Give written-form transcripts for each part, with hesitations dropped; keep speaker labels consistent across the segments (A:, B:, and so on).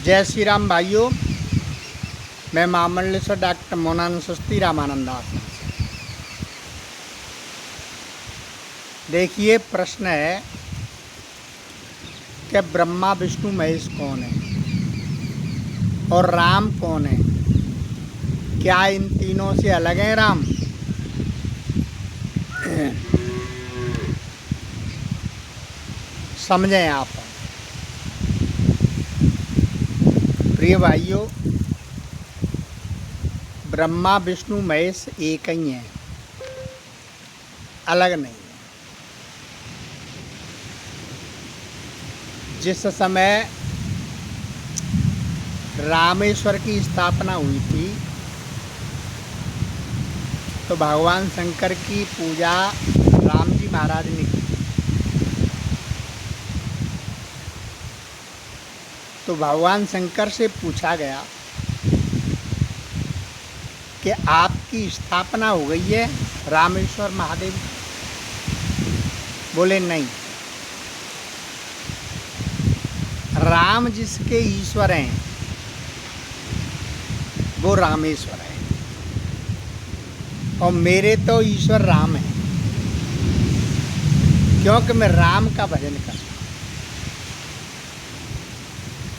A: जय श्री राम भाइयों। मैं महामंडलेश्वर डॉक्टर मोनानंद सस्ती रामानंद आश्रम से। देखिए, प्रश्न है कि ब्रह्मा विष्णु महेश कौन है और राम कौन है? क्या इन तीनों से अलग है राम? समझें आप। प्रिय भाइयों, ब्रह्मा विष्णु महेश एक ही हैं, अलग नहीं है। जिस समय रामेश्वर की स्थापना हुई थी तो भगवान शंकर की पूजा राम जी महाराज ने की। तो भगवान शंकर से पूछा गया कि आपकी स्थापना हो गई है रामेश्वर महादेव? बोले नहीं। राम जिसके ईश्वर हैं वो रामेश्वर है और मेरे तो ईश्वर राम है, क्योंकि मैं राम का भजन करता हूँ।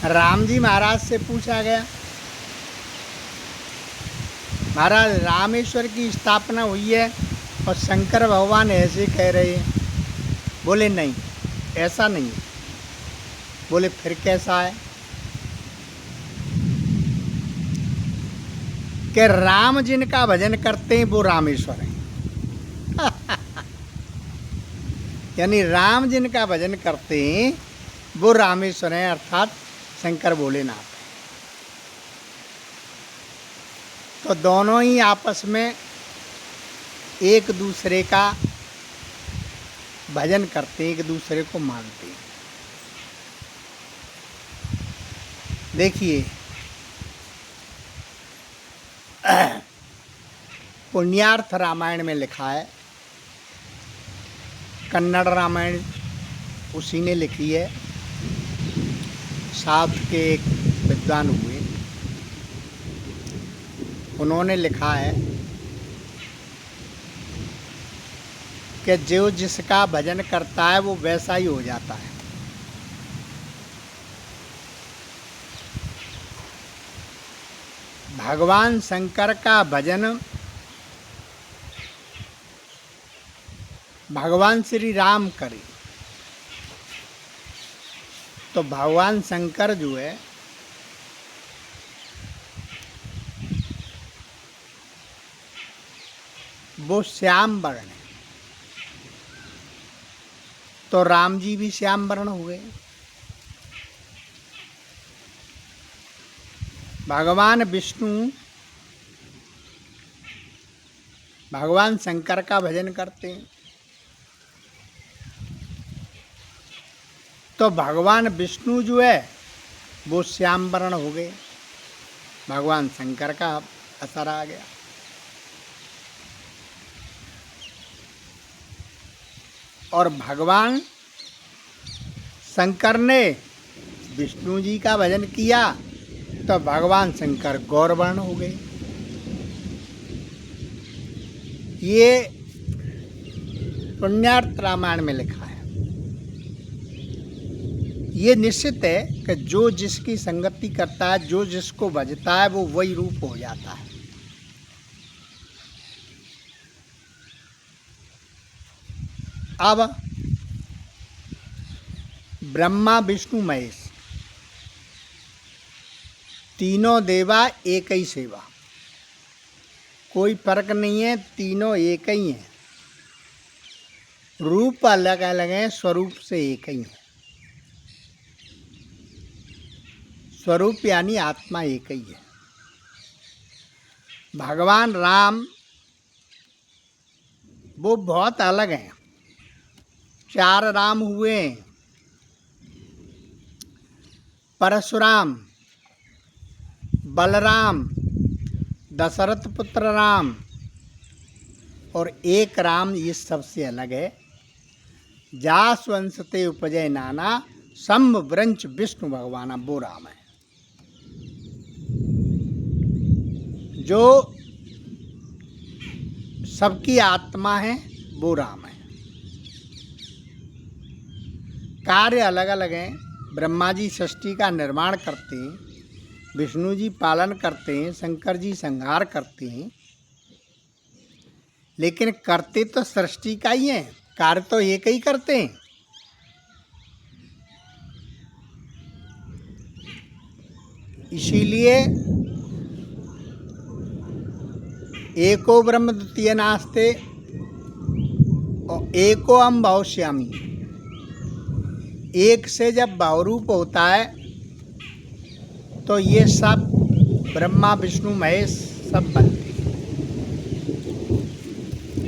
A: राम जी महाराज से पूछा गया, महाराज रामेश्वर की स्थापना हुई है और शंकर भगवान ऐसे कह रहे हैं? बोले नहीं, ऐसा नहीं है। बोले फिर कैसा है? कि राम जिनका भजन करते हैं वो रामेश्वर हैं। यानी राम जिनका भजन करते हैं वो रामेश्वर हैं, अर्थात शंकर भोलेनाथ हैं। तो दोनों ही आपस में एक दूसरे का भजन करते हैं, एक दूसरे को मानते हैं। देखिए, पुण्यार्थ रामायण में लिखा है, कन्नड़ रामायण उसी ने लिखी है, साउथ के एक विद्वान हुए, उन्होंने लिखा है कि जो जिसका भजन करता है वो वैसा ही हो जाता है। भगवान शंकर का भजन भगवान श्री राम करे तो भगवान शंकर जो है वो श्याम वर्ण है, तो राम जी भी श्याम वर्ण हुए। भगवान विष्णु भगवान शंकर का भजन करते हैं तो भगवान विष्णु जो है वो श्याम वर्ण हो गए, भगवान शंकर का असर आ गया। और भगवान शंकर ने विष्णु जी का भजन किया तो भगवान शंकर गौर वर्ण हो गए। ये पुण्यार्थ रामायण में लिखा है। ये निश्चित है कि जो जिसकी संगति करता है, जो जिसको भजता है, वो वही रूप हो जाता है। अब ब्रह्मा विष्णु महेश तीनों देवा एक ही सेवा, कोई फर्क नहीं है, तीनों एक ही हैं। रूप अलग अलग हैं, स्वरूप से एक ही है। स्वरूप यानी आत्मा एक ही है। भगवान राम वो बहुत अलग हैं, 4 राम हुए हैं, परशुराम, बलराम, दशरथ पुत्र राम और एक राम। ये सबसे अलग है। जासवंशते उपजय नाना संभ व्रंच विष्णु भगवान, वो राम है। जो सबकी आत्मा है वो राम है। कार्य अलग अलग हैं। ब्रह्मा जी सृष्टि का निर्माण करते हैं, विष्णु जी पालन करते हैं, शंकर जी संहार करते हैं, लेकिन करते तो सृष्टि का ही है, कार्य तो एक ही करते हैं। इसीलिए एको ब्रह्म द्वितीय नास्ते और एको अहम् भविष्यामि। एक से जब भावरूप होता है तो ये सब ब्रह्मा विष्णु महेश सब बनते हैं।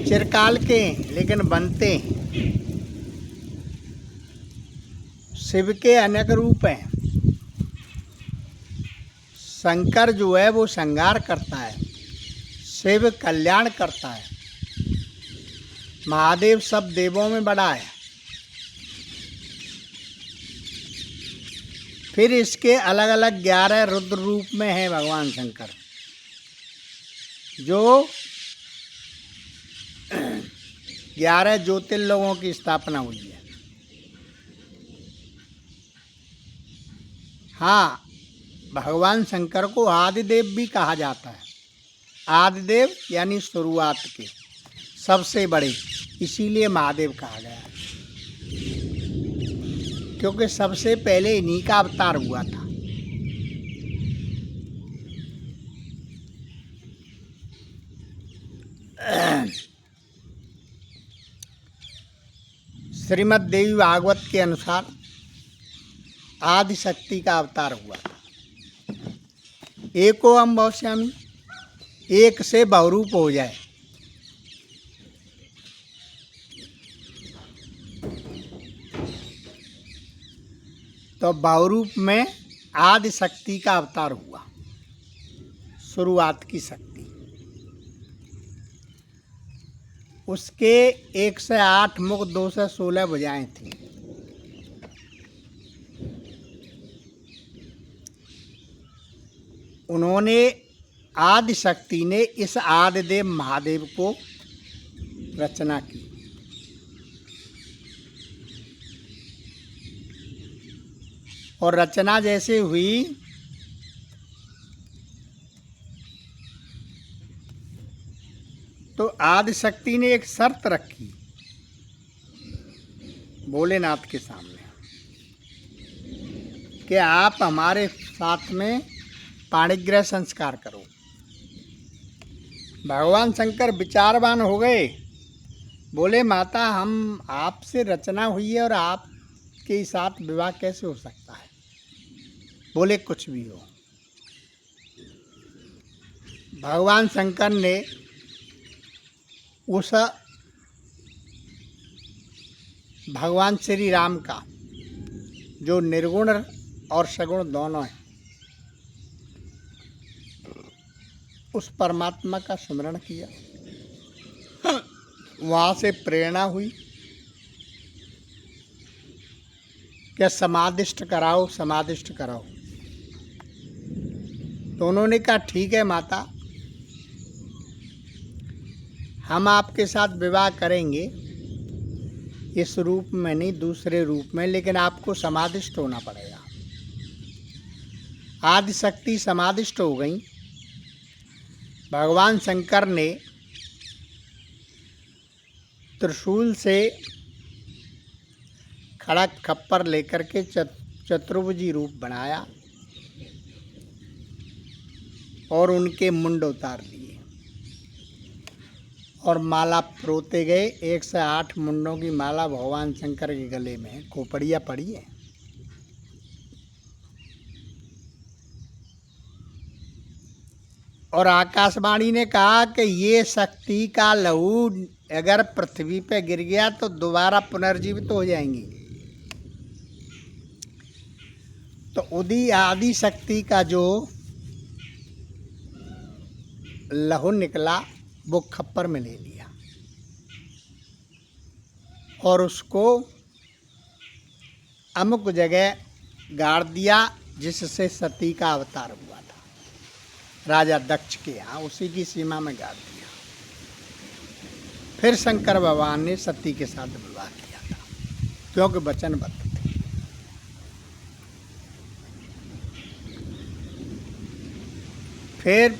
A: चिरकाल के हैं लेकिन बनते हैं। शिव के अनेक रूप हैं। शंकर जो है वो संहार करता है, शिव कल्याण करता है, महादेव सब देवों में बड़ा है। फिर इसके अलग अलग 11 रुद्र रूप में है भगवान शंकर, जो 11 ज्योतिर्लिंगों की स्थापना हुई है। हाँ, भगवान शंकर को आदिदेव भी कहा जाता है। आदिदेव यानी शुरुआत के सबसे बड़े, इसीलिए महादेव कहा गया है, क्योंकि सबसे पहले इन्हीं का अवतार हुआ था। श्रीमद् देवी भागवत के अनुसार आदि शक्ति का अवतार हुआ था। एको अहम् भविष्यामि, एक से बहुरूप हो जाए। तो बहुरूप में आदि शक्ति का अवतार हुआ, शुरुआत की शक्ति। उसके 1 से 8 मुख, 2 से 16 भुजाएं थी। उन्होंने आदि शक्ति ने इस आदिदेव महादेव को रचना की। और रचना जैसे हुई तो आदि शक्ति ने एक शर्त रखी भोलेनाथ के सामने कि आप हमारे साथ में पाणिग्रह संस्कार करो। भगवान शंकर विचारवान हो गए, बोले माता हम आपसे रचना हुई है और आपके साथ विवाह कैसे हो सकता है। बोले कुछ भी हो। भगवान शंकर ने उस भगवान श्री राम का, जो निर्गुण और सगुण दोनों हैं, उस परमात्मा का स्मरण किया। वहाँ से प्रेरणा हुई कि समादिष्ट कराओ, समादिष्ट कराओ। तो उन्होंने कहा ठीक है माता, हम आपके साथ विवाह करेंगे, इस रूप में नहीं दूसरे रूप में, लेकिन आपको समादिष्ट होना पड़ेगा। आदि शक्ति समादिष्ट हो गई। भगवान शंकर ने त्रिशूल से खड़क खप्पर लेकर के चतुर्भुजी रूप बनाया और उनके मुंड उतार दिए और माला परोते गए। 1 से 8 मुंडों की माला भगवान शंकर के गले में है। खोपड़ियाँ पड़ी है। और आकाशवाणी ने कहा कि ये शक्ति का लहू अगर पृथ्वी पे गिर गया तो दोबारा पुनर्जीवित हो जाएंगी। तो उदी आदि शक्ति का जो लहू निकला वो खप्पर में ले लिया और उसको अमुक जगह गाड़ दिया, जिससे सती का अवतार हुआ था। राजा दक्ष के यहाँ, उसी की सीमा में गाड़ दिया। फिर शंकर भगवान ने सती के साथ विवाह किया था, क्योंकि वचनबद्ध थे। फिर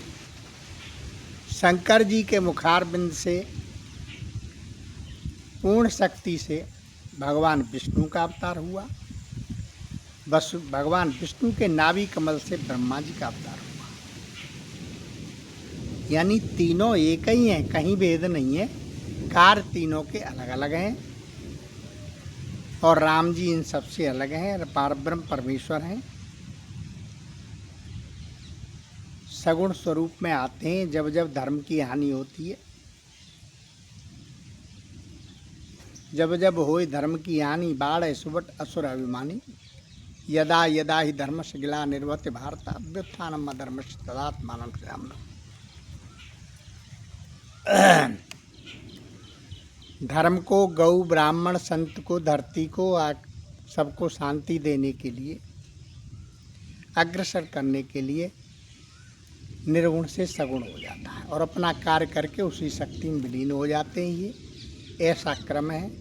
A: शंकर जी के मुखारबिंद से पूर्ण शक्ति से भगवान विष्णु का अवतार हुआ। बस भगवान विष्णु के नाभि कमल से ब्रह्मा जी का अवतार हुआ। यानी तीनों एक ही हैं, कहीं भेद नहीं है। कार्य तीनों के अलग अलग हैं और राम जी इन सबसे अलग हैं, पारब्रह्म परमेश्वर हैं। सगुण स्वरूप में आते हैं जब जब धर्म की हानि होती है, जब जब होए धर्म की हानि, बाढ़ सुबट असुर अभिमानी, यदा यदा ही धर्मस्य ग्लानिर्भवति भारत अभ्युत्थानम् अधर्मस्य तदात्मानं सृजाम्यहम्। धर्म को, गौ ब्राह्मण संत को, धरती को, सबको शांति देने के लिए, अग्रसर करने के लिए निर्गुण से सगुण हो जाता है और अपना कार्य करके उसी शक्ति में विलीन हो जाते हैं। ये ऐसा क्रम है,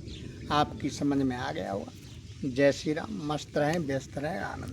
A: आपकी समझ में आ गया होगा। जय श्री राम। मस्त रहें, व्यस्त रहें, आनंद।